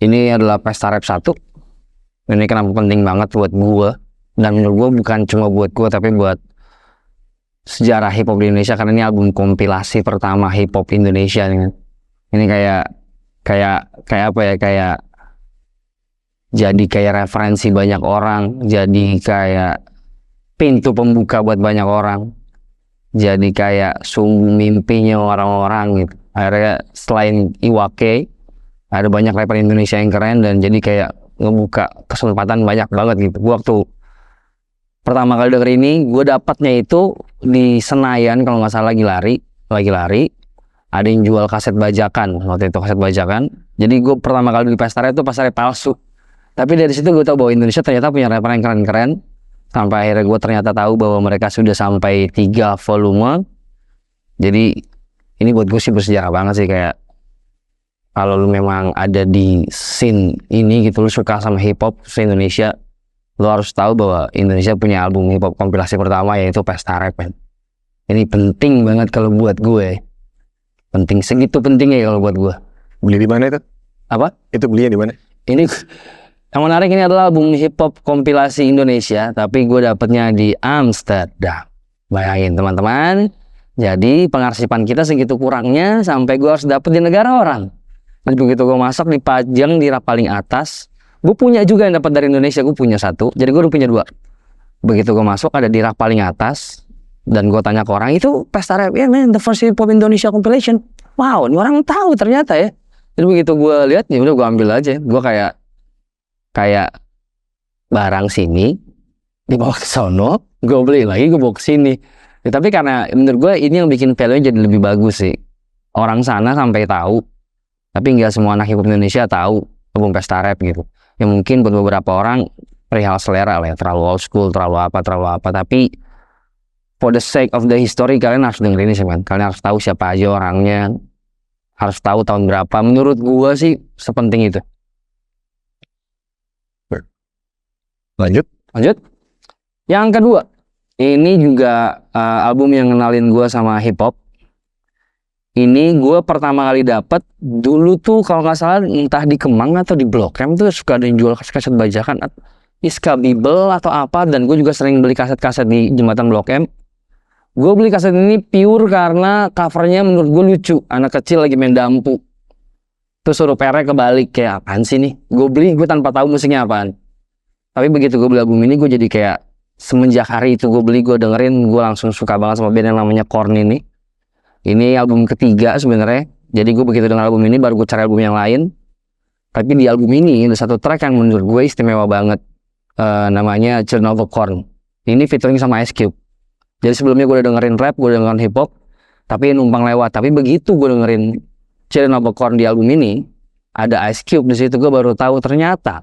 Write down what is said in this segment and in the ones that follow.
Ini adalah Pesta Rap 1. Ini kenapa penting banget buat gue, dan menurut gue bukan cuma buat gue tapi buat sejarah hip hop di Indonesia, karena ini album kompilasi pertama hip hop Indonesia nih. Ini kayak apa ya, kayak jadi kayak referensi banyak orang, jadi kayak pintu pembuka buat banyak orang, jadi kayak sumbu mimpinya orang-orang gitu. Akhirnya selain Iwake ada banyak rapper Indonesia yang keren, dan jadi kayak ngebuka kesempatan banyak banget gitu. Gua waktu pertama kali denger ini, gue dapatnya itu di Senayan kalau nggak salah, lagi lari ada yang jual kaset bajakan, waktu itu kaset bajakan. Jadi gue pertama kali di Pesta Rap itu pasarnya palsu, tapi dari situ gue tahu bahwa Indonesia ternyata punya rapper yang keren-keren. Sampai akhirnya gue ternyata tahu bahwa mereka sudah sampai 3 volume. Jadi ini buat gue sih bersejarah banget sih, kayak kalau lu memang ada di scene ini gitu, lu suka sama hip hop se-Indonesia, lu harus tahu bahwa Indonesia punya album hip hop kompilasi pertama, yaitu Pesta Rap, man. Ini penting banget kalau buat gue. Penting, segitu pentingnya kalau buat gue. Beli di mana itu? Apa? Itu belinya di mana? Ini yang menarik, ini adalah album hip hop kompilasi Indonesia, tapi gue dapetnya di Amsterdam. Bayangin teman-teman. Jadi pengarsipan kita segitu kurangnya sampai gue harus dapet di negara orang. Dan begitu gue masuk, dipajang di rak paling atas. Gue punya juga yang dapat dari Indonesia, gue punya 1. Jadi gue udah punya 2. Begitu gue masuk, ada di rak paling atas. Dan gue tanya ke orang, itu Pesta Rap, ya man, the first hip hop Indonesia compilation. Wow, ini orang tahu ternyata ya. Jadi begitu gue lihat, ya udah gue ambil aja. Gue kayak barang sini dibawa ke sono, gue beli lagi, gue bawa ke sini. Ya, tapi karena menurut gue ini yang bikin value-nya jadi lebih bagus sih. Orang sana sampai tahu, tapi nggak semua anak hip hop Indonesia tahu album Pesta Rap gitu. Ya mungkin buat beberapa orang perihal selera lah ya, terlalu old school, terlalu apa. Tapi for the sake of the history, kalian harus dengerin ini sih, man. Kalian harus tahu siapa aja orangnya, harus tahu tahun berapa. Menurut gue sih sepenting itu. Lanjut. Yang kedua, ini juga album yang ngenalin gue sama hip hop. Ini gue pertama kali dapet dulu tuh kalau nggak salah, entah di Kemang atau di Blok M tuh suka ada yang jual kaset bajakan, Iska Bibel atau apa. Dan gue juga sering beli kaset-kaset di jembatan Blok M. Gue beli kaset ini pure karena covernya menurut gue lucu, anak kecil lagi main dampu, terus suruh perek kebalik, kayak apaan sih nih. Gue beli, gue tanpa tahu musiknya apaan. Tapi begitu gue beli album ini, gue jadi kayak semenjak hari itu gue beli, gue dengerin, gue langsung suka banget sama band yang namanya Korn ini. Ini album ketiga sebenarnya. Jadi gue begitu denger album ini, baru gue cari album yang lain. Tapi di album ini ada satu track yang menurut gue istimewa banget. Namanya Children of the Corn. Ini featuring sama Ice Cube. Jadi sebelumnya gue udah dengerin rap, gue udah dengerin hip hop, tapi numpang lewat. Tapi begitu gue dengerin Children of the Corn di album ini, ada Ice Cube di situ, gue baru tahu ternyata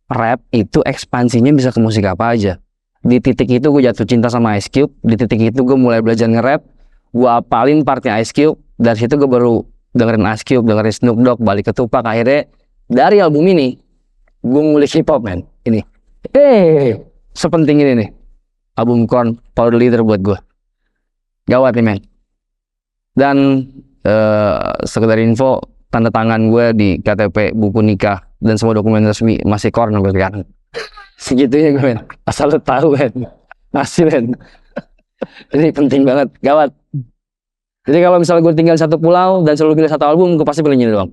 rap itu ekspansinya bisa ke musik apa aja. Di titik itu gue jatuh cinta sama Ice Cube. Di titik itu gue mulai belajar nge-rap. Gue apalin partnya Ice Cube. Dari situ gue baru dengerin Ice Cube, dengerin Snoop Dogg, balik ke Tupac. Akhirnya dari album ini gue ngulik hip hop, man. Ini sepenting ini nih album Korn, Power the Leader buat gue. Gawat nih, man. Dan sekedar info, tanda tangan gue di KTP, buku nikah, dan semua dokumen resmi masih Korn sampai sekarang. Segitunya gue, men. Asal lo tahu, men. Masih, men. Ini penting banget, gawat. Jadi kalau misalnya gue tinggal satu pulau dan selalu pilih satu album, gue pasti pilih ini doang.